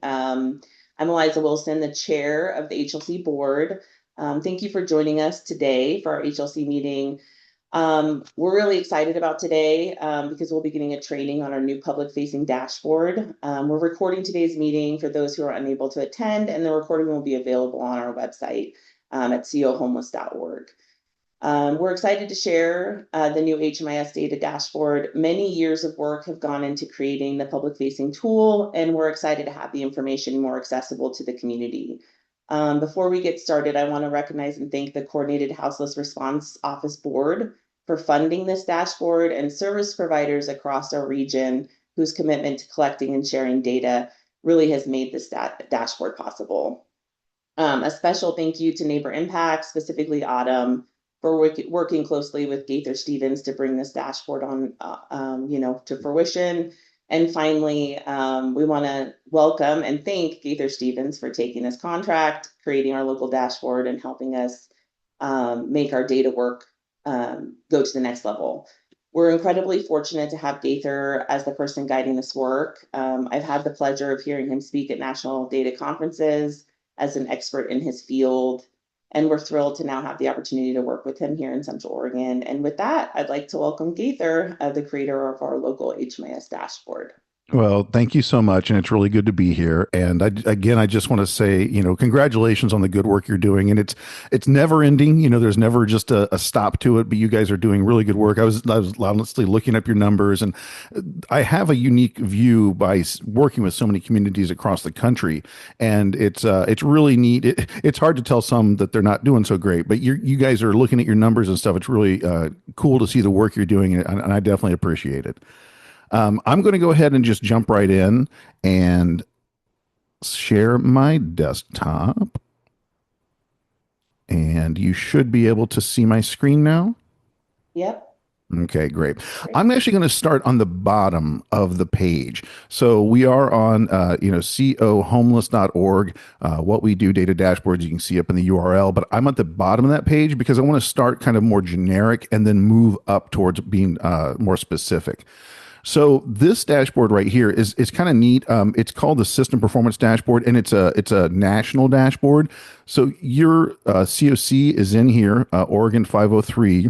Um, I'm Eliza Wilson, the chair of the HLC board. Thank you for joining us today for our HLC meeting. We're really excited about today because we'll be getting a training on our new public-facing dashboard. We're recording today's meeting for those who are unable to attend, and the recording will be available on our website at cohomeless.org. We're excited to share the new HMIS data dashboard. Many years of work have gone into creating the public-facing tool, and we're excited to have the information more accessible to the community. Before we get started, I want to recognize and thank the Coordinated Houseless Response Office Board for funding this dashboard and service providers across our region whose commitment to collecting and sharing data really has made this dashboard possible. A special thank you to Neighbor Impact, specifically Autumn, for working closely with Gaither Stephens to bring this dashboard on, to fruition. And finally, we want to welcome and thank Gaither Stephens for taking this contract, creating our local dashboard, and helping us make our data work go to the next level. We're incredibly fortunate to have Gaither as the person guiding this work. I've had the pleasure of hearing him speak at national data conferences as an expert in his field. And we're thrilled to now have the opportunity to work with him here in Central Oregon. And with that, I'd like to welcome Gaither, the creator of our local HMIS dashboard. Well, thank you so much, and it's really good to be here. And I just want to say, congratulations on the good work you're doing. And it's never ending. There's never just a stop to it. But you guys are doing really good work. I was honestly looking up your numbers, and I have a unique view by working with so many communities across the country. And it's really neat. It's hard to tell some that they're not doing so great, but you guys are looking at your numbers and stuff. It's really cool to see the work you're doing, and I definitely appreciate it. I'm going to go ahead and just jump right in and share my desktop. And you should be able to see my screen now. Yep. Okay, great. I'm actually going to start on the bottom of the page. So we are on, cohomeless.org. What we do, data dashboards, you can see up in the URL, but I'm at the bottom of that page because I want to start kind of more generic and then move up towards being more specific. So this dashboard right here is kind of neat. It's called the System Performance Dashboard, and it's a national dashboard. So your CoC is in here, Oregon 503.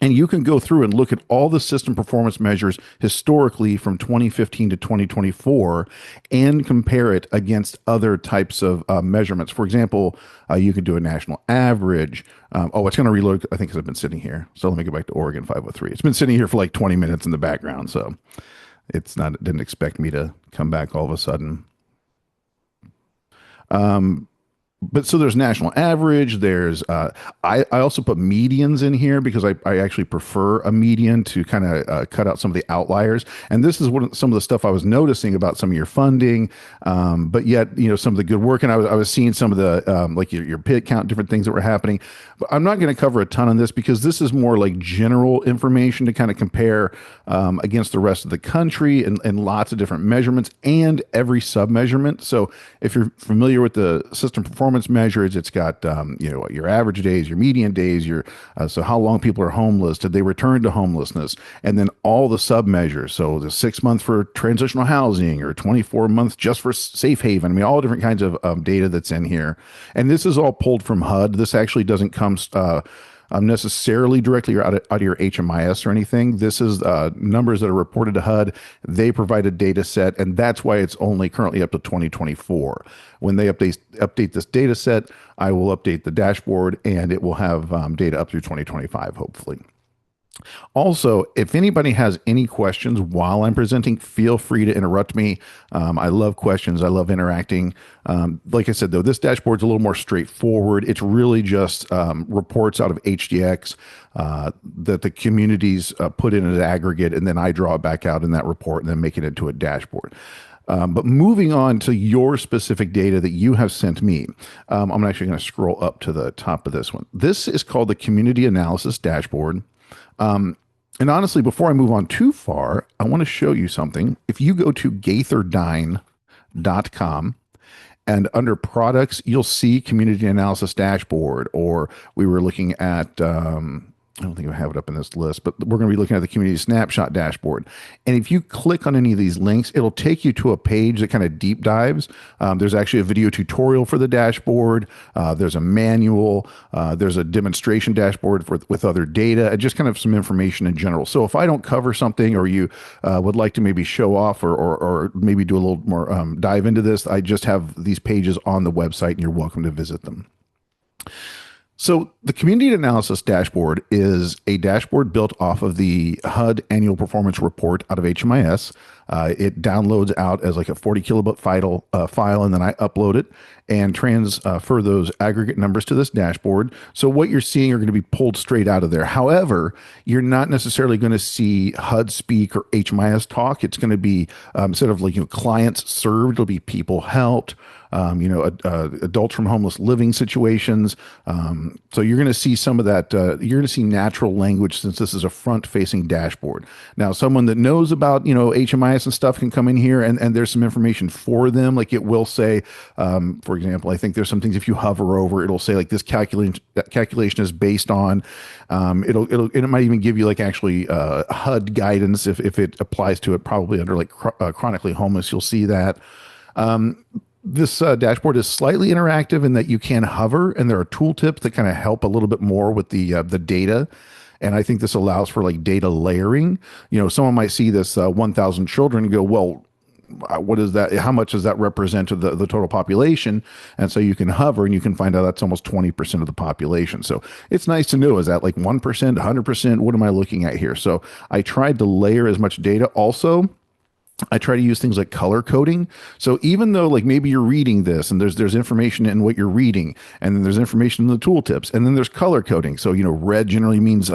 And you can go through and look at all the system performance measures historically from 2015 to 2024 and compare it against other types of measurements. For example, you could do a national average. It's going to reload, I think, because I've been sitting here. So let me go back to Oregon 503. It's been sitting here for like 20 minutes in the background. So it didn't expect me to come back all of a sudden. But so there's national average. There's I also put medians in here because I actually prefer a median to kind of cut out some of the outliers. And this is some of the stuff I was noticing about some of your funding, but yet some of the good work. And I was seeing some of the like your pit count, different things that were happening. But I'm not going to cover a ton on this because this is more like general information to kind of compare against the rest of the country and lots of different measurements and every sub measurement. So if you're familiar with the system performance measures, it's got your average days, your median days, so how long people are homeless, did they return to homelessness, and then all the sub measures. So the 6 months for transitional housing or 24 months just for safe haven. I mean, all different kinds of data that's in here, and this is all pulled from HUD. This actually doesn't come necessarily directly out of your HMIS or anything. This is numbers that are reported to HUD. They provide a data set, and that's why it's only currently up to 2024. When they update this data set, I will update the dashboard, and it will have data up through 2025, hopefully. Also, if anybody has any questions while I'm presenting, feel free to interrupt me. I love questions. I love interacting. Like I said, though, this dashboard's a little more straightforward. It's really just reports out of HDX that the communities put in an aggregate, and then I draw it back out in that report and then make it into a dashboard. But moving on to your specific data that you have sent me, I'm actually going to scroll up to the top of this one. This is called the Community Analysis Dashboard. And honestly, before I move on too far, I want to show you something. If you go to gaitherdine.com and under products, you'll see Community Analysis Dashboard, or we were looking at I don't think I have it up in this list, but we're going to be looking at the community snapshot dashboard. And if you click on any of these links, it'll take you to a page that kind of deep dives. There's actually a video tutorial for the dashboard. There's a manual. There's a demonstration dashboard with other data, and just kind of some information in general. So if I don't cover something, or you would like to maybe show off, or maybe do a little more dive into this, I just have these pages on the website, and you're welcome to visit them. So the community analysis dashboard is a dashboard built off of the HUD annual performance report out of HMIS. It downloads out as like a 40 kilobyte file, and then I upload it and transfer those aggregate numbers to this dashboard. So what you're seeing are going to be pulled straight out of there. However, you're not necessarily going to see HUD speak or HMIS talk. It's going to be instead of like, clients served, it'll be people helped. Adults from homeless living situations. So you're going to see some of that. You're going to see natural language, since this is a front-facing dashboard. Now, someone that knows about HMIS and stuff can come in here, and there's some information for them. Like it will say, for example, I think there's some things if you hover over, it'll say like this calculation is based on. It might even give you like actually HUD guidance if it applies to it. Probably under like chronically homeless, you'll see that. This dashboard is slightly interactive in that you can hover, and there are tooltips that kind of help a little bit more with the data. And I think this allows for like data layering. Someone might see this 1,000 children and go, well, what is that? How much does that represent of the total population? And so you can hover and you can find out that's almost 20% of the population. So it's nice to know, is that like 1%, 100%? What am I looking at here? So I tried to layer as much data. Also, I try to use things like color coding. So even though like maybe you're reading this and there's information in what you're reading, and then there's information in the tooltips, and then there's color coding. So, red generally means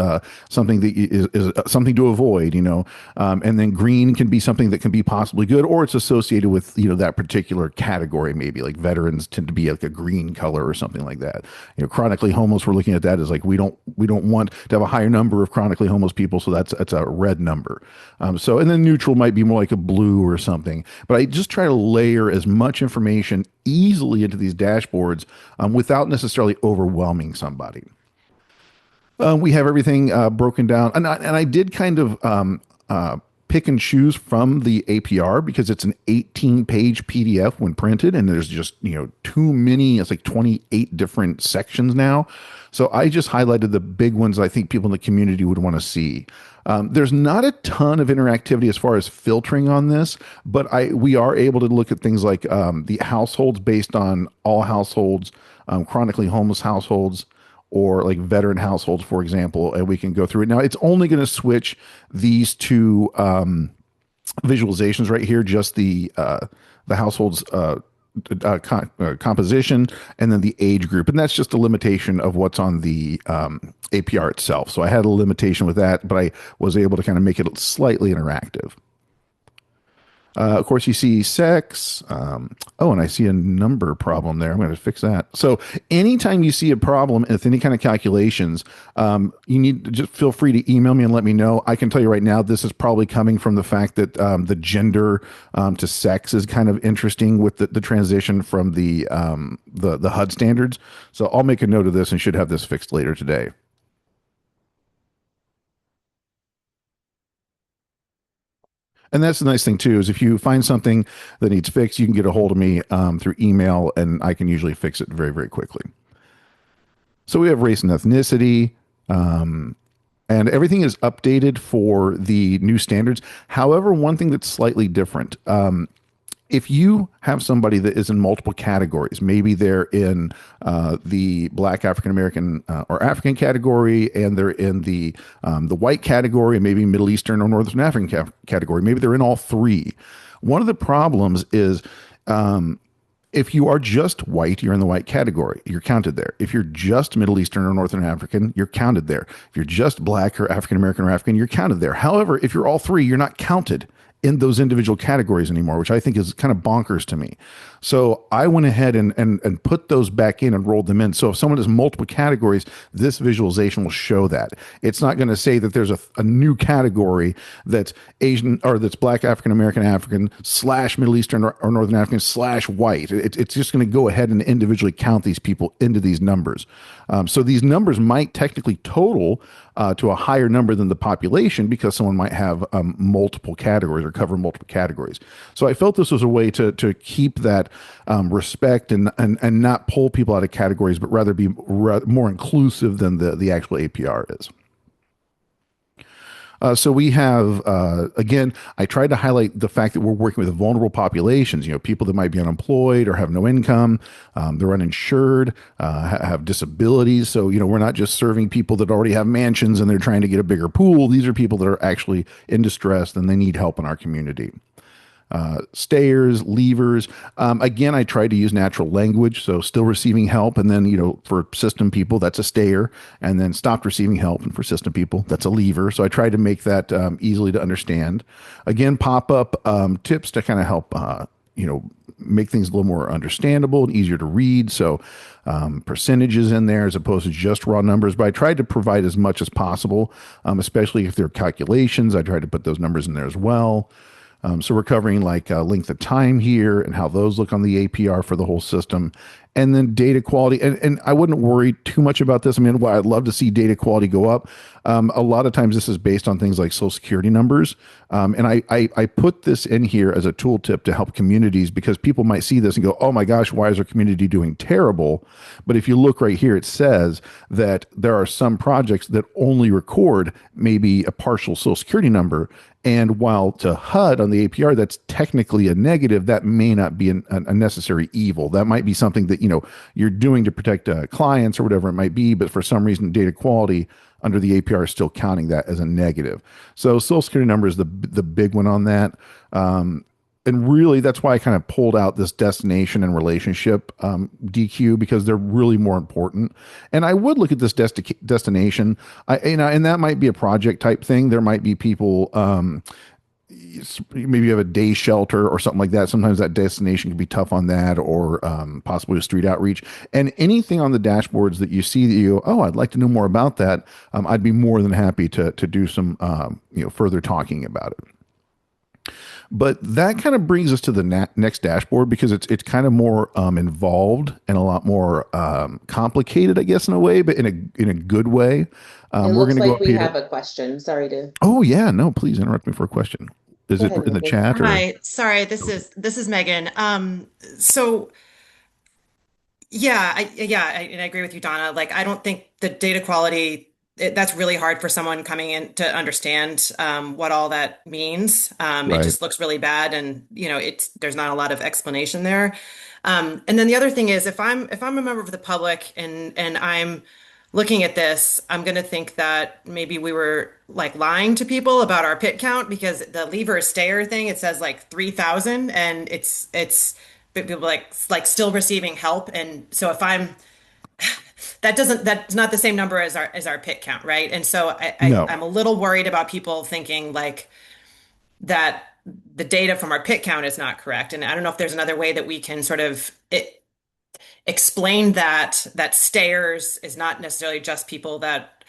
something that is something to avoid, and then green can be something that can be possibly good, or it's associated with, that particular category. Maybe like veterans tend to be like a green color or something like that. Chronically homeless, we're looking at that as like, we don't want to have a higher number of chronically homeless people. So that's a red number. And then neutral might be more like a blue or something. But I just try to layer as much information easily into these dashboards without necessarily overwhelming somebody. We have everything broken down, and I did kind of pick and choose from the APR because it's an 18-page PDF when printed, and there's just too many. It's like 28 different sections now. So I just highlighted the big ones I think people in the community would want to see. There's not a ton of interactivity as far as filtering on this, but we are able to look at things like the households based on all households, chronically homeless households, or like veteran households, for example, and we can go through it. Now, it's only going to switch these two visualizations right here, just the households composition, and then the age group. And that's just a limitation of what's on the APR itself. So I had a limitation with that, but I was able to kind of make it slightly interactive. Of course, you see sex. And I see a number problem there. I'm going to fix that. So anytime you see a problem with any kind of calculations, you need to just feel free to email me and let me know. I can tell you right now, this is probably coming from the fact that the gender to sex is kind of interesting with the transition from the HUD standards. So I'll make a note of this and should have this fixed later today. And that's the nice thing too, is if you find something that needs fixed, you can get a hold of me through email, and I can usually fix it very, very quickly. So we have race and ethnicity, and everything is updated for the new standards. However, one thing that's slightly different, if you have somebody that is in multiple categories, maybe they're in the Black African American or African category, and they're in the white category, and maybe Middle Eastern or Northern African category, maybe they're in all three. One of the problems is if you are just white, you're in the white category. You're counted there. If you're just Middle Eastern or Northern African, you're counted there. If you're just Black or African American or African, you're counted there. However, if you're all three, you're not counted in those individual categories anymore, which I think is kind of bonkers to me. So I went ahead and put those back in and rolled them in. So if someone has multiple categories, this visualization will show that. It's not going to say that there's a new category that's Asian or that's Black, African American, African slash Middle Eastern or Northern African slash white. It's just going to go ahead and individually count these people into these numbers. So these numbers might technically total to a higher number than the population because someone might have multiple categories or cover multiple categories. So I felt this was a way to keep that respect and not pull people out of categories, but rather be more inclusive than the actual APR is. So we have, again, I tried to highlight the fact that we're working with vulnerable populations, people that might be unemployed or have no income, they're uninsured, have disabilities. So, we're not just serving people that already have mansions and they're trying to get a bigger pool. These are people that are actually in distress and they need help in our community. Stayers, leavers. Again, I tried to use natural language, so still receiving help. And then, for system people, that's a stayer. And then stopped receiving help. And for system people, that's a leaver. So I tried to make that easily to understand. Again, pop up tips to kind of help, make things a little more understandable and easier to read. So percentages in there as opposed to just raw numbers. But I tried to provide as much as possible, especially if there are calculations. I tried to put those numbers in there as well. So we're covering like length of time here and how those look on the APR for the whole system. And then data quality. And I wouldn't worry too much about this. I mean, I'd love to see data quality go up. A lot of times this is based on things like social security numbers. And I put this in here as a tooltip to help communities because people might see this and go, oh my gosh, why is our community doing terrible? But if you look right here, it says that there are some projects that only record maybe a partial social security number. And while to HUD on the APR, that's technically a negative, that may not be a necessary evil. That might be something that, you're doing to protect clients or whatever it might be. But for some reason, data quality under the APR is still counting that as a negative. So social security number is the big one on that. And really, that's why I kind of pulled out this destination and relationship DQ because they're really more important. And I would look at this destination, and that might be a project type thing. There might be people, maybe you have a day shelter or something like that. Sometimes that destination can be tough on that, or possibly a street outreach. And anything on the dashboards that you see that you go, oh, I'd like to know more about that. I'd be more than happy to do some further talking about it. But that kind of brings us to the next dashboard because it's kind of more involved and a lot more complicated, I guess, in a way, but in a good way. It We're looks going to go like up we here. have a question. Sorry to Oh yeah, no, please interrupt me for a question. Is go it ahead, in the Megan. chat or? Hi, sorry, this is Megan. So and I agree with you, Donna. Like, I don't think the data quality that's really hard for someone coming in to understand what all that means. It Right. just looks really bad, and it's there's not a lot of explanation there. And then the other thing is, if I'm a member of the public and I'm looking at this, I'm going to think that maybe we were like lying to people about our pit count because the lever stayer thing, it says like 3,000 and it's people like still receiving help. And so if I'm that's not the same number as our pit count, right? And so No. I'm a little worried about people thinking like that the data from our pit count is not correct. And I don't know if there's another way that we can sort of explain that stayers is not necessarily just people that.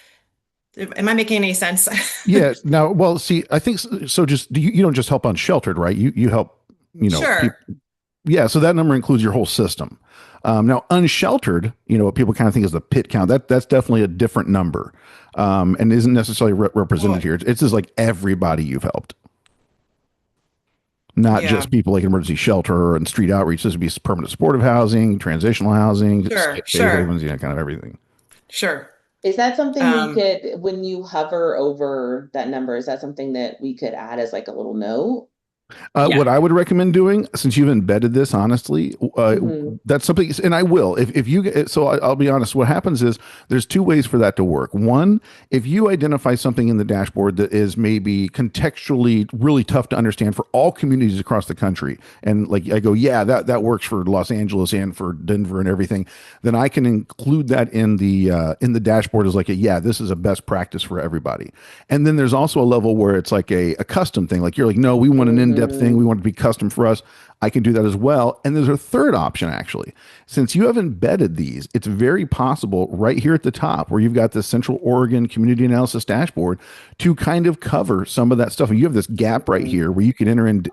Am I making any sense? Yeah. Now, well, see, I think so. Just you don't just help unsheltered, right? You help, Sure. people. Yeah. So that number includes your whole system. Now, unsheltered, what people kind of think is the pit count. That's definitely a different number, and isn't necessarily represented Well, here. It's just like everybody you've helped, not yeah. just people like emergency shelter and street outreach. This would be permanent supportive housing, transitional housing, Sure. safe Sure. havens, kind of everything. Sure. Is that something we Um, could, when you hover over that number, is that something that we could add as like a little note? Yeah. What I would recommend doing, since you've embedded this, honestly, Mhm. that's something, and I will. If you get, so I'll be honest. What happens is there's two ways for that to work. One, if you identify something in the dashboard that is maybe contextually really tough to understand for all communities across the country, and like I go, yeah, that works for Los Angeles and for Denver and everything, then I can include that in the dashboard as like a yeah, this is a best practice for everybody. And then there's also a level where it's like a custom thing. Like you're like, no, we want an in-depth thing. Mhm. We want it to be custom for us. I can do that as well. And there's a third option, actually. Since you have embedded these, it's very possible right here at the top where you've got the Central Oregon Community Analysis Dashboard to kind of cover some of that stuff. And you have this gap right Mhm. here where you can enter in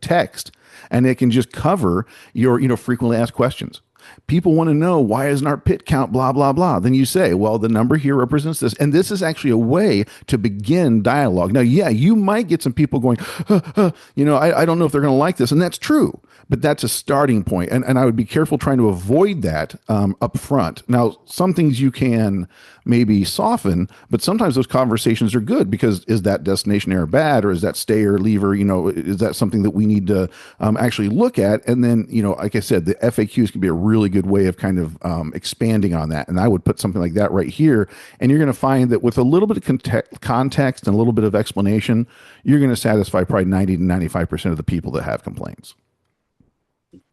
text and it can just cover your, frequently asked questions. People want to know, why isn't our pit count blah blah blah? Then you say, well, the number here represents this, and this is actually a way to begin dialogue. Now, yeah, you might get some people going, I don't know if they're going to like this, and that's true, but that's a starting point, and I would be careful trying to avoid that up front. Now, some things you can maybe soften, but sometimes those conversations are good because is that destination error bad, or is that stay or leave, or is that something that we need to actually look at? And then like I said, the FAQs can be a really good way of kind of expanding on that. And I would put something like that right here, and you're going to find that with a little bit of context and a little bit of explanation, you're going to satisfy probably 90 to 95% of the people that have complaints.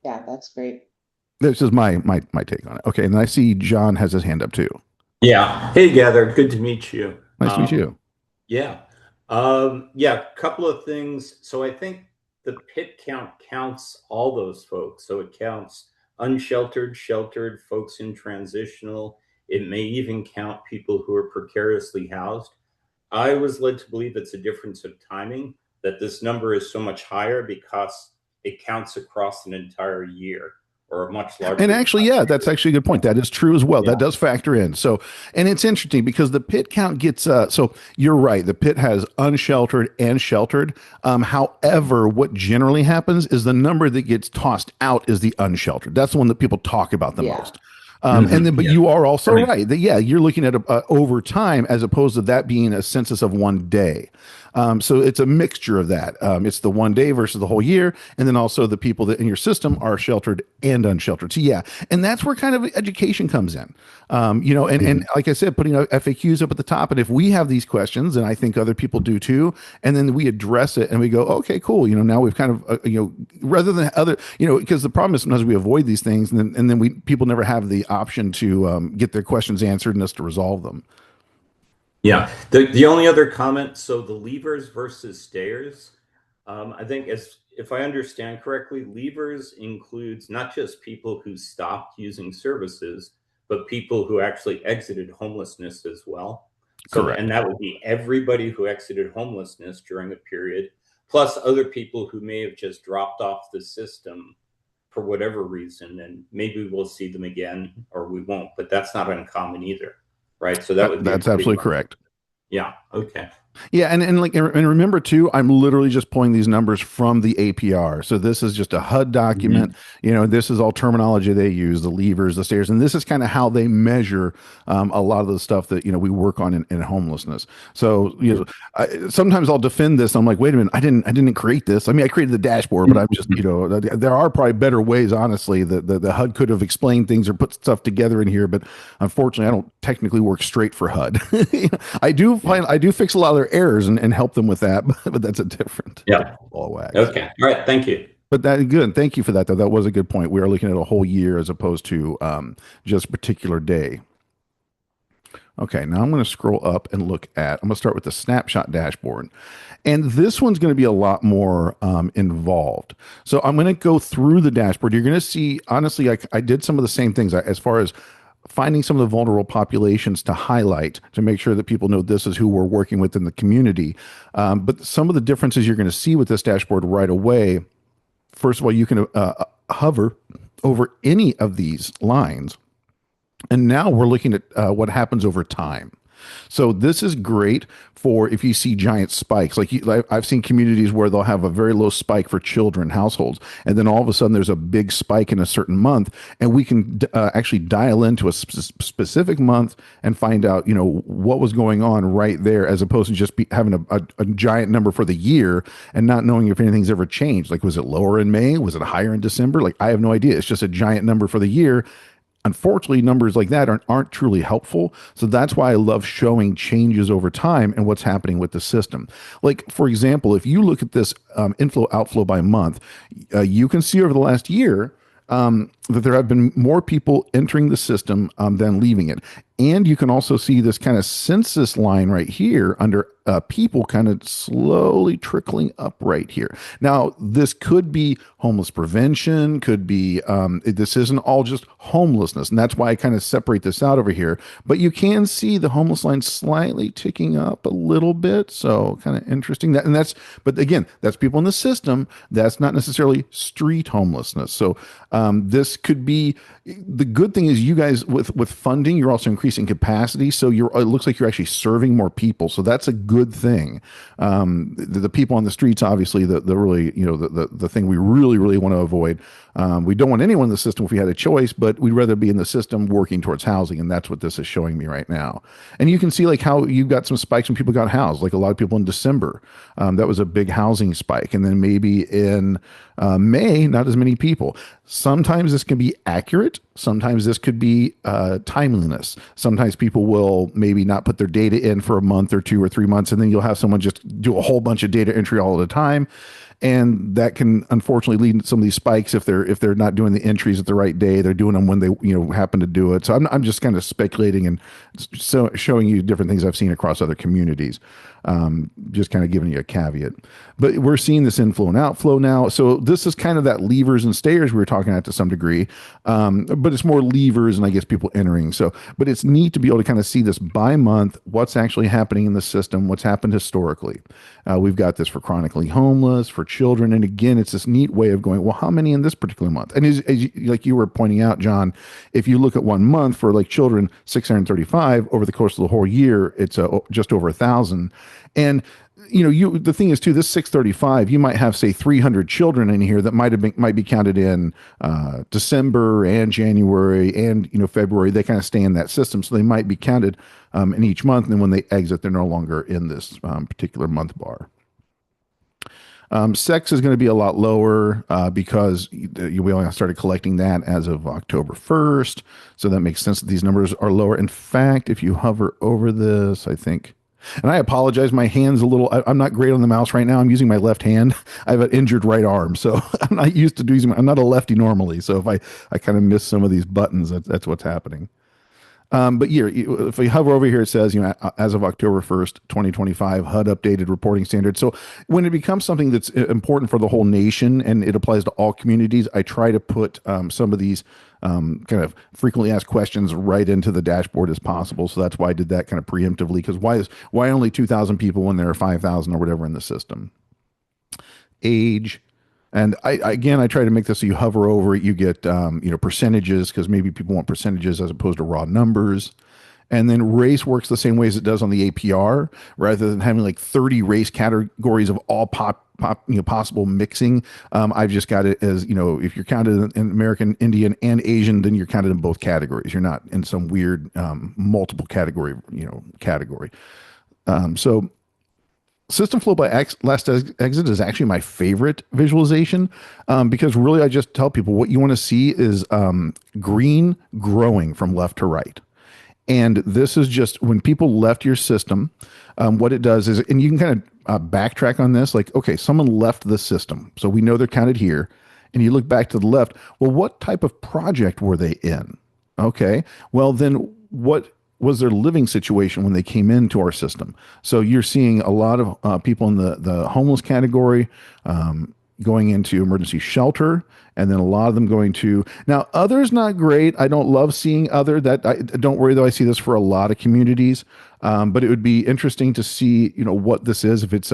Yeah, that's great. This is my take on it. Okay, and then I see John has his hand up too. Yeah. Hey, Gaither. Good to meet you. Nice to meet you. Yeah. Yeah, a couple of things. So I think the pit count counts all those folks. So it counts unsheltered, sheltered, folks in transitional. It may even count people who are precariously housed. I was led to believe it's a difference of timing, that this number is so much higher because it counts across an entire year or a much larger. And actually, yeah, that's actually a good point. That is true as well. Yeah. That does factor in. So, and it's interesting because the pit count gets, so you're right. The pit has unsheltered and sheltered. However, what generally happens is the number that gets tossed out is the unsheltered. That's the one that people talk about the Yeah. most. And then, but Yeah. you are also Right. right that, yeah, you're looking at over time as opposed to that being a census of one day. So it's a mixture of that. It's the one day versus the whole year. And then also the people that in your system are sheltered and unsheltered. So yeah. And that's where kind of education comes in. And like I said, putting FAQs up at the top. And if we have these questions, and I think other people do too, and then we address it and we go, okay, cool. Now we've kind of, rather than other, because the problem is sometimes we avoid these things and then people never have the option to get their questions answered and us to resolve them. Yeah. The only other comment, so the leavers versus stayers, I think if I understand correctly, leavers includes not just people who stopped using services, but people who actually exited homelessness as well. So, Correct. and that would be everybody who exited homelessness during a period, plus other people who may have just dropped off the system for whatever reason, and maybe we'll see them again or we won't, but that's not uncommon either, right? So that would be That's absolutely correct. Yeah. Okay. Yeah, and remember too, I'm literally just pulling these numbers from the APR. So this is just a HUD document. This is all terminology they use, the levers, the stairs, and this is kind of how they measure a lot of the stuff that we work on in homelessness. So sometimes I'll defend this. I'm like, wait a minute, I didn't create this. I mean, I created the dashboard, but I'm just there are probably better ways. Honestly, the HUD could have explained things or put stuff together in here, but unfortunately, I don't technically work straight for HUD. I do fix a lot of their errors and help them with that, but that's a different ball wax. Okay. All right. Thank you. But that good. Thank you for that, though. That was a good point. We are looking at a whole year as opposed to just a particular day. Okay, now I'm going to scroll up and look at, I'm going to start with the snapshot dashboard. And this one's going to be a lot more involved. So I'm going to go through the dashboard. You're going to see, honestly, I did some of the same things as far as finding some of the vulnerable populations to highlight to make sure that people know this is who we're working with in the community. But some of the differences you're going to see with this dashboard right away, first of all, you can hover over any of these lines. And now we're looking at what happens over time. So this is great for if you see giant spikes. I've seen communities where they'll have a very low spike for children households, and then all of a sudden there's a big spike in a certain month, and we can actually dial into a specific month and find out, what was going on right there, as opposed to just having a giant number for the year and not knowing if anything's ever changed. Like, was it lower in May? Was it higher in December? Like, I have no idea. It's just a giant number for the year. Unfortunately, numbers like that aren't truly helpful. So that's why I love showing changes over time and what's happening with the system. Like, for example, if you look at this inflow outflow by month, you can see over the last year that there have been more people entering the system than leaving it. And you can also see this kind of census line right here under people kind of slowly trickling up right here. Now, this could be homeless prevention, could be, this isn't all just homelessness. And that's why I kind of separate this out over here. But you can see the homeless line slightly ticking up a little bit. So kind of interesting. But again, that's people in the system. That's not necessarily street homelessness. So this could be, the good thing is you guys with funding, you're also increasing capacity. So it looks like you're actually serving more people. So that's a good thing. The people on the streets, obviously the really, the thing we really, really want to avoid. We don't want anyone in the system if we had a choice, but we'd rather be in the system working towards housing. And that's what this is showing me right now. And you can see like how you've got some spikes when people got housed, like a lot of people in December. That was a big housing spike. And then maybe in May, not as many people. Sometimes this can be accurate. Sometimes this could be timeliness. Sometimes people will maybe not put their data in for a month or 2 or 3 months, and then you'll have someone just do a whole bunch of data entry all the time. And that can unfortunately lead to some of these spikes if they're not doing the entries at the right day. They're doing them when they happen to do it. So I'm just kind of speculating and showing you different things I've seen across other communities. Just kind of giving you a caveat. But we're seeing this inflow and outflow now. So this is kind of that levers and stayers we were talking about to some degree. But it's more levers and I guess people entering. But it's neat to be able to kind of see this by month, what's actually happening in the system, what's happened historically. We've got this for chronically homeless, for children. And again, it's this neat way of going, well, how many in this particular month? And like you were pointing out, John, if you look at 1 month for like children, 635 over the course of the whole year, it's just over 1,000. And the thing is too, this 635, you might have say 300 children in here that might be counted in December and January and February. They kind of stay in that system, so they might be counted in each month. And then when they exit, they're no longer in this particular month bar. Sex is going to be a lot lower because we only started collecting that as of October 1st. So that makes sense that these numbers are lower. In fact, if you hover over this, I think. And I apologize, my hand's I'm not great on the mouse right now. I'm using my left hand. I have an injured right arm, so I'm not used to I'm not a lefty normally. So if I kind of miss some of these buttons, that's what's happening. But if we hover over here, it says, as of October 1st, 2025, HUD updated reporting standards. So when it becomes something that's important for the whole nation and it applies to all communities, I try to put some of these kind of frequently asked questions right into the dashboard as possible. So that's why I did that kind of preemptively, because why only 2,000 people when there are 5,000 or whatever in the system? Age. And I try to make this so you hover over it, you get, percentages, because maybe people want percentages as opposed to raw numbers. And then race works the same way as it does on the APR, rather than having like 30 race categories of all possible mixing. I've just got it as, if you're counted in American, Indian, and Asian, then you're counted in both categories. You're not in some weird multiple category. So system flow by last exit is actually my favorite visualization because really I just tell people what you want to see is green growing from left to right. And this is just when people left your system, what it does is, and you can kind of backtrack on this, like, okay, someone left the system. So we know they're counted here. And you look back to the left, well, what type of project were they in? Okay, well, then what was their living situation when they came into our system? So you're seeing a lot of people in the homeless category going into emergency shelter, and then a lot of them going to, now others not great. I don't love seeing other, don't worry though, I see this for a lot of communities, but it would be interesting to see, what this is, if it's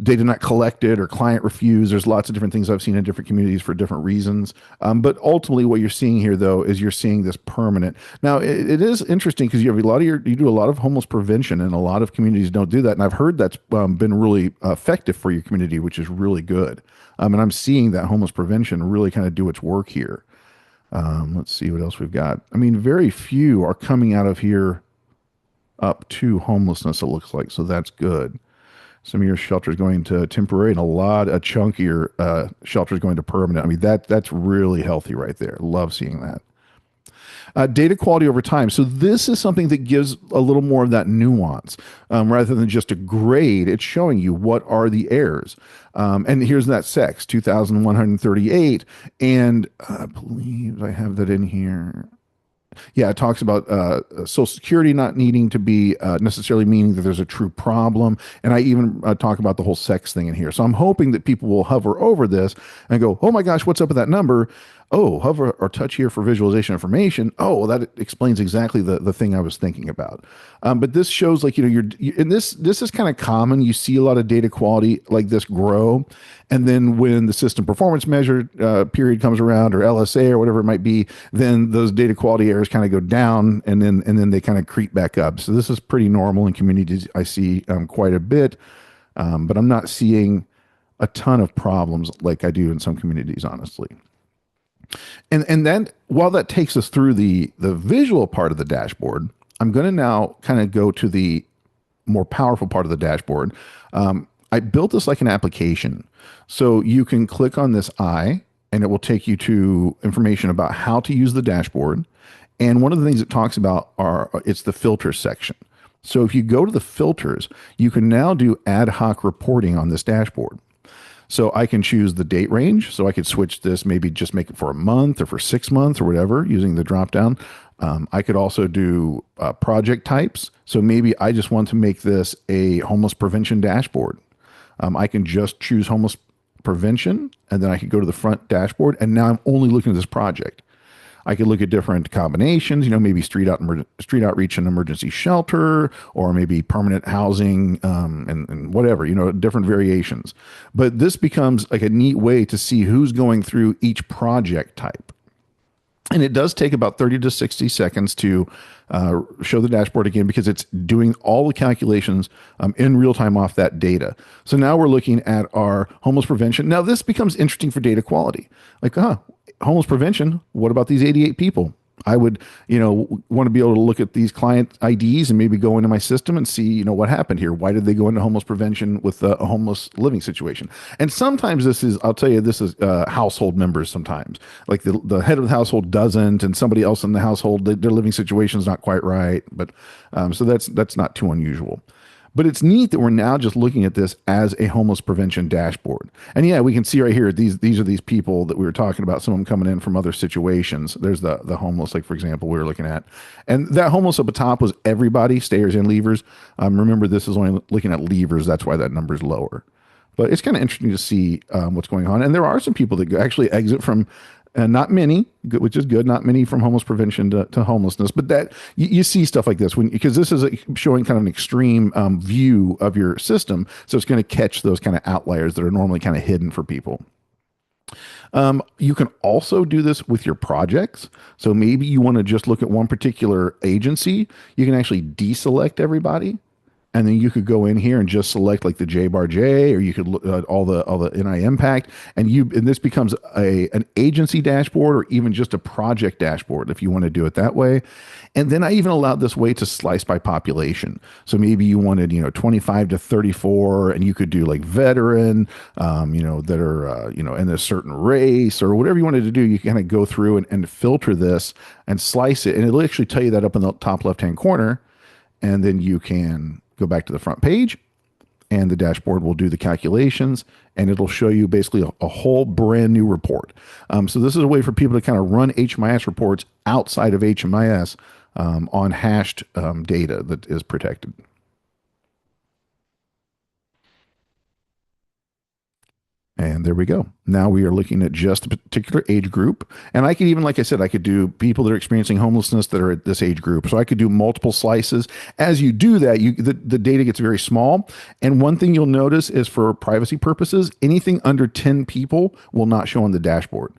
data not collected or client refused. There's lots of different things I've seen in different communities for different reasons. But ultimately, what you're seeing here, though, is you're seeing this permanent. Now, it is interesting because you have a lot of you do a lot of homeless prevention, and a lot of communities don't do that. And I've heard that's been really effective for your community, which is really good. And I'm seeing that homeless prevention really kind of do its work here. Let's see what else we've got. I mean, very few are coming out of here up to homelessness, it looks like. So that's good. Some of your shelters going to temporary, and a chunkier shelters going to permanent. I mean, that's really healthy right there. Love seeing that. Data quality over time. So this is something that gives a little more of that nuance rather than just a grade. It's showing you what are the errors. And here's that sex, 2,138. And I believe I have that in here. Yeah, it talks about Social Security not needing to be necessarily meaning that there's a true problem. And I even talk about the whole sex thing in here. So I'm hoping that people will hover over this and go, oh my gosh, what's up with that number? Oh, hover or touch here for visualization information. Oh, well, that explains exactly the thing I was thinking about. But this shows like, and this is kind of common. You see a lot of data quality like this grow. And then when the system performance measure period comes around, or LSA or whatever it might be, then those data quality errors kind of go down, and then they kind of creep back up. So this is pretty normal in communities. I see quite a bit, but I'm not seeing a ton of problems like I do in some communities, honestly. And then while that takes us through the visual part of the dashboard, I'm going to now kind of go to the more powerful part of the dashboard. I built this like an application. So you can click on this eye and it will take you to information about how to use the dashboard. And one of the things it talks about it's the filter section. So if you go to the filters, you can now do ad hoc reporting on this dashboard. So I can choose the date range. So I could switch this, maybe just make it for a month or for 6 months or whatever using the drop down. I could also do project types. So maybe I just want to make this a homeless prevention dashboard. I can just choose homeless prevention, and then I could go to the front dashboard, and now I'm only looking at this project. I could look at different combinations, maybe street outreach and emergency shelter, or maybe permanent housing, and whatever, different variations. But this becomes like a neat way to see who's going through each project type. And it does take about 30 to 60 seconds to show the dashboard again, because it's doing all the calculations in real time off that data. So now we're looking at our homeless prevention. Now this becomes interesting for data quality. Like, homeless prevention, what about these 88 people? I would, want to be able to look at these client IDs and maybe go into my system and see, what happened here. Why did they go into homeless prevention with a homeless living situation? And sometimes this is household members sometimes. Like the head of the household doesn't, and somebody else in the household, their living situation is not quite right. But so that's not too unusual. But it's neat that we're now just looking at this as a homeless prevention dashboard. And yeah, we can see right here, these are these people that we were talking about, some of them coming in from other situations. There's the homeless, like for example, we were looking at. And that homeless up the top was everybody, stayers and leavers. Remember, this is only looking at leavers. That's why that number is lower. But it's kind of interesting to see what's going on. And there are some people that actually exit from, not many, which is good, not many from homeless prevention to homelessness, but that you see stuff like this because this is showing kind of an extreme view of your system. So it's going to catch those kind of outliers that are normally kind of hidden for people. You can also do this with your projects. So maybe you want to just look at one particular agency. You can actually deselect everybody. And then you could go in here and just select like the J-bar-J, or you could look at all the NI impact, and this becomes an agency dashboard, or even just a project dashboard if you want to do it that way. And then I even allowed this way to slice by population. So maybe you wanted 25 to 34, and you could do like veteran, that are in a certain race or whatever you wanted to do. You kind of go through and filter this and slice it, and it'll actually tell you that up in the top left-hand corner, and then you can go back to the front page, and the dashboard will do the calculations, and it'll show you basically a whole brand new report. So this is a way for people to kind of run HMIS reports outside of HMIS on hashed data that is protected. And there we go. Now we are looking at just a particular age group. And I could even, like I said, I could do people that are experiencing homelessness that are at this age group. So I could do multiple slices. As you do that, the data gets very small. And one thing you'll notice is for privacy purposes, anything under 10 people will not show on the dashboard.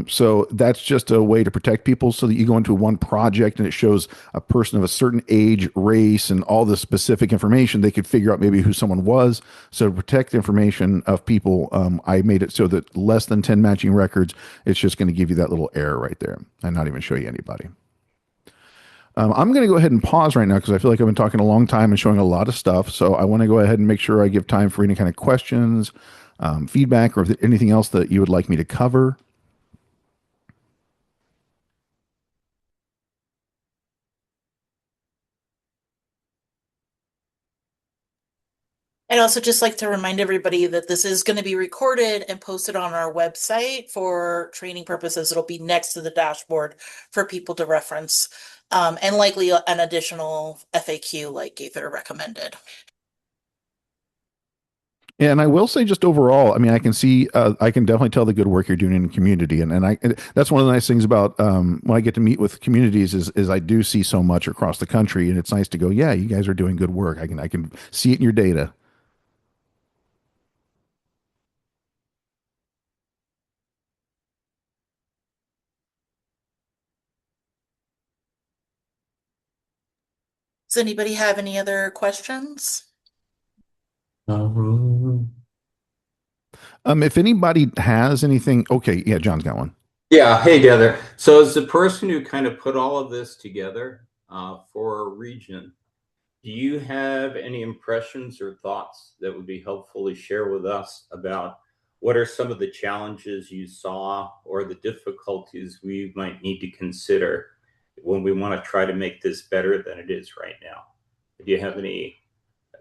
So that's just a way to protect people so that you go into one project and it shows a person of a certain age, race, and all the specific information. They could figure out maybe who someone was. So to protect the information of people, I made it so that less than 10 matching records, it's just going to give you that little error right there and not even show you anybody. I'm going to go ahead and pause right now because I feel like I've been talking a long time and showing a lot of stuff. So I want to go ahead and make sure I give time for any kind of questions, feedback, or if there's anything else that you would like me to cover. I'd also just like to remind everybody that this is going to be recorded and posted on our website for training purposes. It'll be next to the dashboard for people to reference, and likely an additional FAQ like Gaither recommended. Yeah, and I will say just overall, I mean, I can see, I can definitely tell the good work you're doing in the community, and that's one of the nice things about when I get to meet with communities is I do see so much across the country, and it's nice to go, yeah, you guys are doing good work. I can see it in your data. Does anybody have any other questions? If anybody has anything, okay, yeah, John's got one. Yeah, hey, Gaither. So as the person who kind of put all of this together for a region, do you have any impressions or thoughts that would be helpful to share with us about what are some of the challenges you saw or the difficulties we might need to consider when we want to try to make this better than it is right now? Do you have any,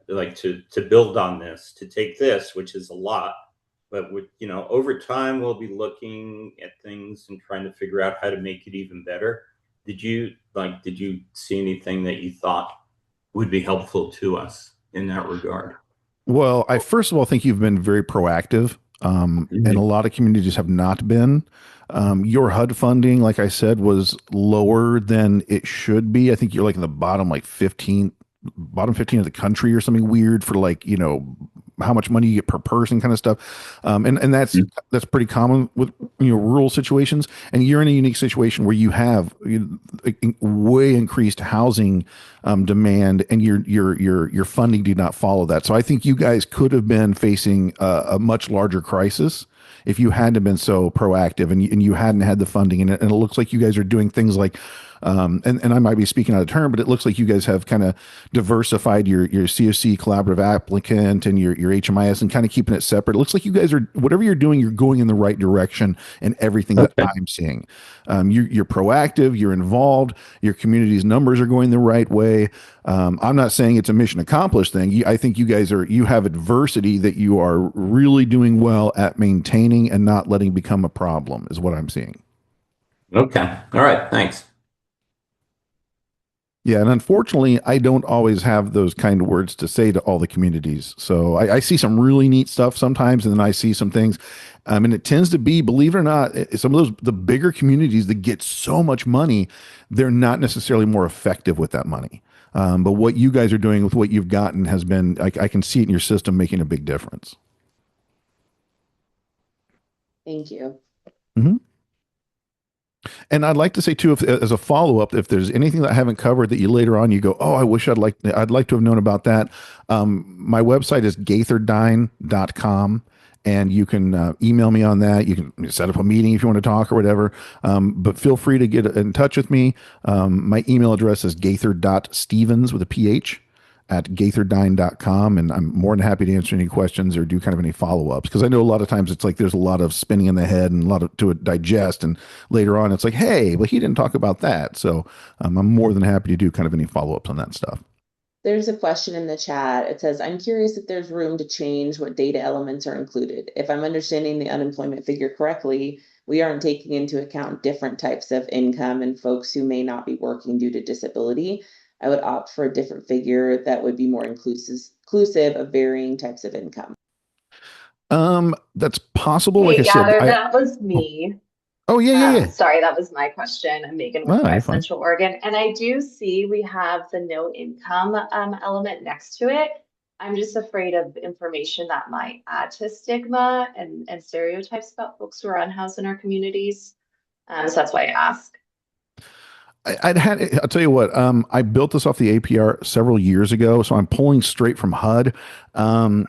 like, to build on this, to take this, which is a lot, but with, you know, over time we'll be looking at things and trying to figure out how to make it even better. Did you see anything that you thought would be helpful to us in that regard? Well, I first of all think you've been very proactive, and a lot of communities have not been. Your HUD funding, like I said, was lower than it should be. I think you're like in the bottom, like bottom 15 of the country or something weird for, like, you know, how much money you get per person kind of stuff. And that's pretty common with, you know, rural situations. And you're in a unique situation where you have way increased housing demand, and your funding did not follow that. So I think you guys could have been facing a much larger crisis if you hadn't been so proactive and you hadn't had the funding. And it looks like you guys are doing things like, and I might be speaking out of turn, but it looks like you guys have kind of diversified your CoC collaborative applicant and your HMIS and kind of keeping it separate. It looks like you guys are, whatever you're doing, you're going in the right direction in everything that I'm seeing. You're proactive, you're involved, your community's numbers are going the right way. I'm not saying it's a mission accomplished thing. I think you have adversity that you are really doing well at maintaining and not letting become a problem, is what I'm seeing. Okay. All right. Thanks. Yeah, and unfortunately, I don't always have those kind of words to say to all the communities. So I see some really neat stuff sometimes, and then I see some things, and it tends to be, believe it or not, some of the bigger communities that get so much money, they're not necessarily more effective with that money. But what you guys are doing with what you've gotten has been, I can see it in your system making a big difference. Thank you. Mm-hmm. And I'd like to say too, as a follow up, if there's anything that I haven't covered that you later on you go, oh, I wish I'd like to have known about that. My website is gaitherdyne.com, and you can email me on that. You can set up a meeting if you want to talk or whatever. But feel free to get in touch with me. My email address is gaither.stephens with a PH at gaitherdyne.com, and I'm more than happy to answer any questions or do kind of any follow-ups, because I know a lot of times it's like there's a lot of spinning in the head and a lot to digest, and later on it's like, hey, well, he didn't talk about that. So I'm more than happy to do kind of any follow-ups on that stuff. There's a question in the chat. It says, I'm curious if there's room to change what data elements are included. If I'm understanding the unemployment figure correctly, we aren't taking into account different types of income and folks who may not be working due to disability. I would opt for a different figure that would be more inclusive of varying types of income. That's possible. Like Hey, I said, Gather, I, that was oh, me. oh yeah, yeah, yeah. Sorry, that was my question. I'm Megan with Oh, you're West fine. Central Oregon, and I do see we have the no income element next to it. I'm just afraid of information that might add to stigma and stereotypes about folks who are unhoused in our communities. So that's why I ask. I'll tell you what, I built this off the APR several years ago, so I'm pulling straight from HUD. Um,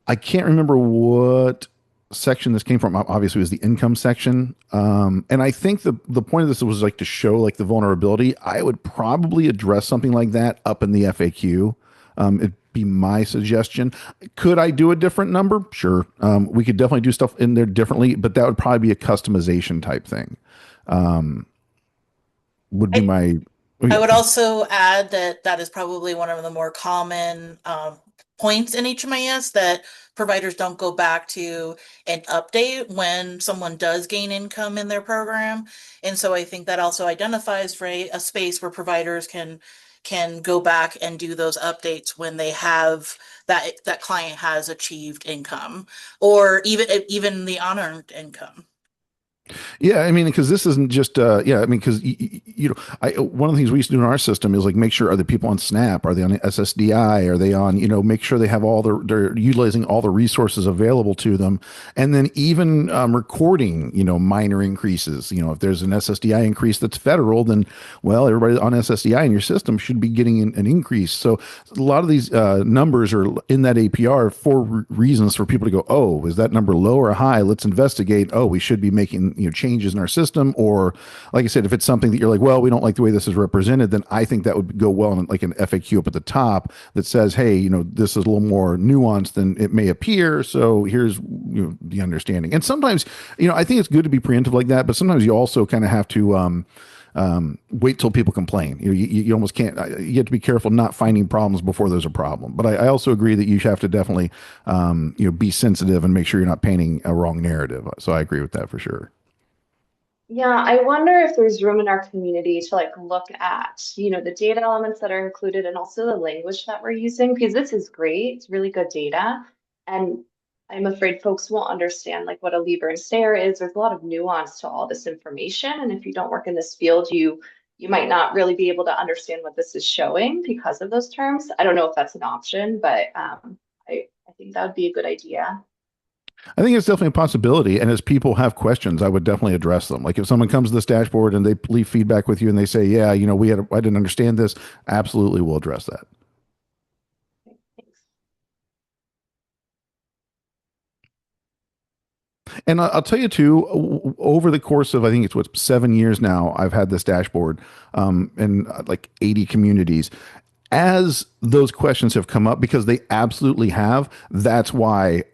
I can't remember what section this came from. Obviously, it was the income section. And I think the point of this was like to show like the vulnerability. I would probably address something like that up in the FAQ. It'd be my suggestion. Could I do a different number? Sure. We could definitely do stuff in there differently, but that would probably be a customization type thing. Um, would be I, my. I would also add that that is probably one of the more common points in HMIS that providers don't go back to and update when someone does gain income in their program. And so I think that also identifies for a space where providers can go back and do those updates when they have that client has achieved income or even the unearned income. Yeah, I mean, because this isn't just, yeah, I mean, because one of the things we used to do in our system is like make sure, are the people on SNAP, are they on SSDI, are they on, make sure they have all they're utilizing all the resources available to them, and then even recording, minor increases. If there's an SSDI increase that's federal, then well, everybody on SSDI in your system should be getting an increase. So a lot of these numbers are in that APR for reasons for people to go, oh, is that number low or high? Let's investigate. Oh, we should be making changes in our system. Or like I said, if it's something that you're like, well, we don't like the way this is represented, then I think that would go well in like an FAQ up at the top that says, hey, this is a little more nuanced than it may appear, so here's the understanding. And sometimes I think it's good to be preemptive like that, but sometimes you also kind of have to wait till people complain. You almost can't. You have to be careful not finding problems before there's a problem. But I also agree that you have to definitely be sensitive and make sure you're not painting a wrong narrative. So I agree with that for sure. Yeah, I wonder if there's room in our community to like look at, the data elements that are included and also the language that we're using, because this is great. It's really good data. And I'm afraid folks won't understand like what a lever and stayer is. There's a lot of nuance to all this information. And if you don't work in this field, you might not really be able to understand what this is showing because of those terms. I don't know if that's an option, but I think that would be a good idea. I think it's definitely a possibility. And as people have questions, I would definitely address them. Like if someone comes to this dashboard and they leave feedback with you and they say, yeah, I didn't understand this. Absolutely. We'll address that. Thanks. And I'll tell you too, over the course of, I think it's 7 years now, I've had this dashboard in like 80 communities. As those questions have come up, because they absolutely have, that's why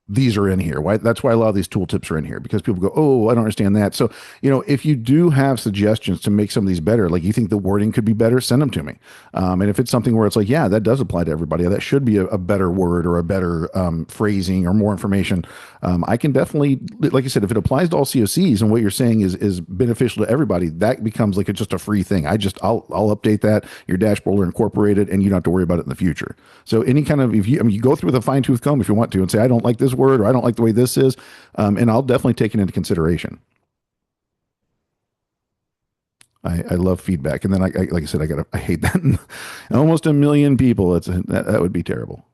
these are in here. That's why a lot of these tooltips are in here, because people go, oh, I don't understand that. So, if you do have suggestions to make some of these better, like you think the wording could be better, send them to me. And if it's something where it's like, yeah, that does apply to everybody, that should be a better word or a better phrasing or more information. I can definitely, like I said, if it applies to all COCs and what you're saying is beneficial to everybody, that becomes like it's just a free thing. I'll update that. Your dashboard will incorporate it, and you don't have to worry about it in the future. So any kind of, you go through with a fine tooth comb if you want to and say, I don't like this word, or I don't like the way this is, and I'll definitely take it into consideration. I love feedback, and then like I said, I hate that. Almost 1 million people. That would be terrible.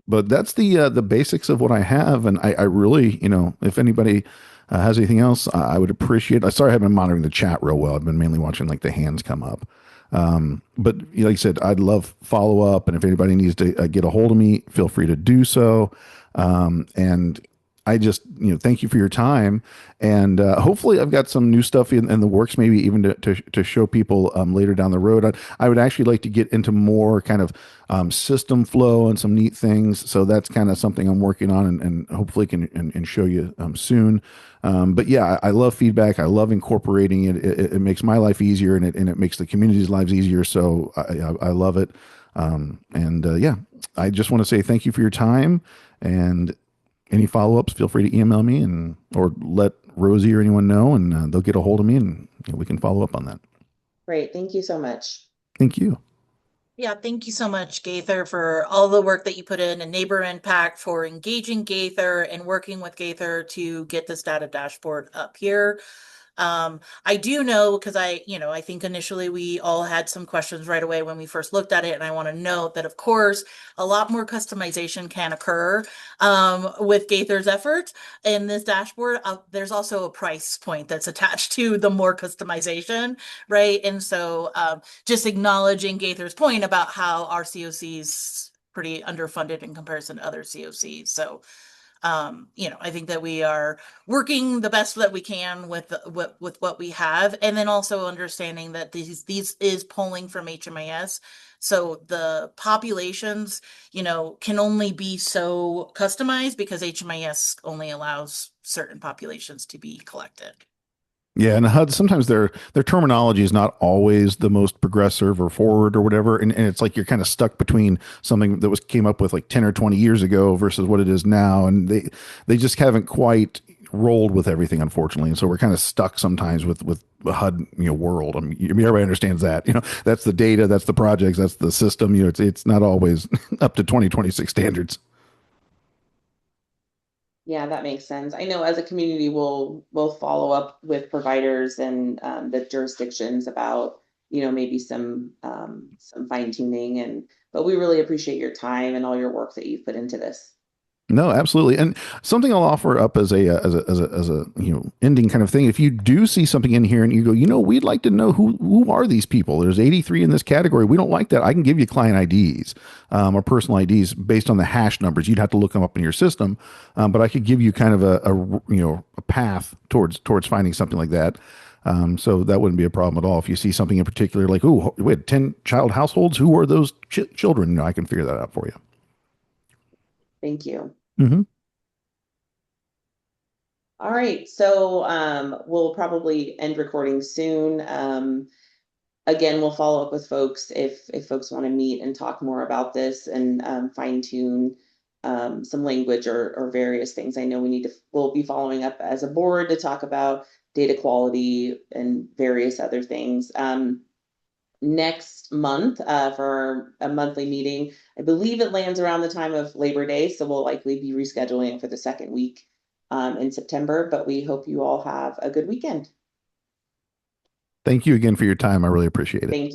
But that's the basics of what I have, and I really, if anybody has anything else, I would appreciate. Sorry, I haven't been monitoring the chat real well. I've been mainly watching like the hands come up. But like I said, I'd love follow up, and if anybody needs to get a hold of me, feel free to do so. And I just, thank you for your time, and hopefully I've got some new stuff in the works, maybe even to show people later down the road. I would actually like to get into more kind of system flow and some neat things. So that's kind of something I'm working on, and hopefully can and show you soon. But yeah, I love feedback. I love incorporating it. It makes my life easier, and it makes the community's lives easier. So I love it. Yeah, I just want to say thank you for your time, and any follow-ups, feel free to email me or let Rosie or anyone know, and they'll get a hold of me, and we can follow up on that. Great. Thank you so much. Thank you. Yeah, thank you so much, Gaither, for all the work that you put in and Neighbor Impact for engaging Gaither and working with Gaither to get this data dashboard up here. I do know because I think initially we all had some questions right away when we first looked at it, and I want to note that, of course, a lot more customization can occur with Gaither's efforts in this dashboard. There's also a price point that's attached to the more customization, right? And so just acknowledging Gaither's point about how our COC's pretty underfunded in comparison to other COCs. So I think that we are working the best that we can with what we have, and then also understanding that these is polling from HMIS. So the populations, can only be so customized because HMIS only allows certain populations to be collected. Yeah, and HUD sometimes their terminology is not always the most progressive or forward or whatever, and it's like you're kind of stuck between something that was came up with like 10 or 20 years ago versus what it is now, and they just haven't quite rolled with everything, unfortunately, and so we're kind of stuck sometimes with the HUD world. I mean, everybody understands that that's the data, that's the projects, that's the system. It's not always up to 2026 standards. Yeah, that makes sense. I know as a community, we'll follow up with providers and the jurisdictions about, maybe some fine tuning but we really appreciate your time and all your work that you've put into this. No, absolutely. And something I'll offer up as a ending kind of thing. If you do see something in here and you go, we'd like to know who are these people. There's 83 in this category. We don't like that. I can give you client IDs or personal IDs based on the hash numbers. You'd have to look them up in your system, but I could give you kind of a path towards finding something like that. So that wouldn't be a problem at all. If you see something in particular, like, oh, we had 10 child households. Who are those children? I can figure that out for you. Thank you. Mm-hmm. All right. So we'll probably end recording soon. Again, we'll follow up with folks if folks want to meet and talk more about this and fine tune some language or various things. I know we'll be following up as a board to talk about data quality and various other things. Next month for a monthly meeting, I believe it lands around the time of Labor Day, so we'll likely be rescheduling for the second week in September, but we hope you all have a good weekend. Thank you again for your time. I really appreciate it. Thank you.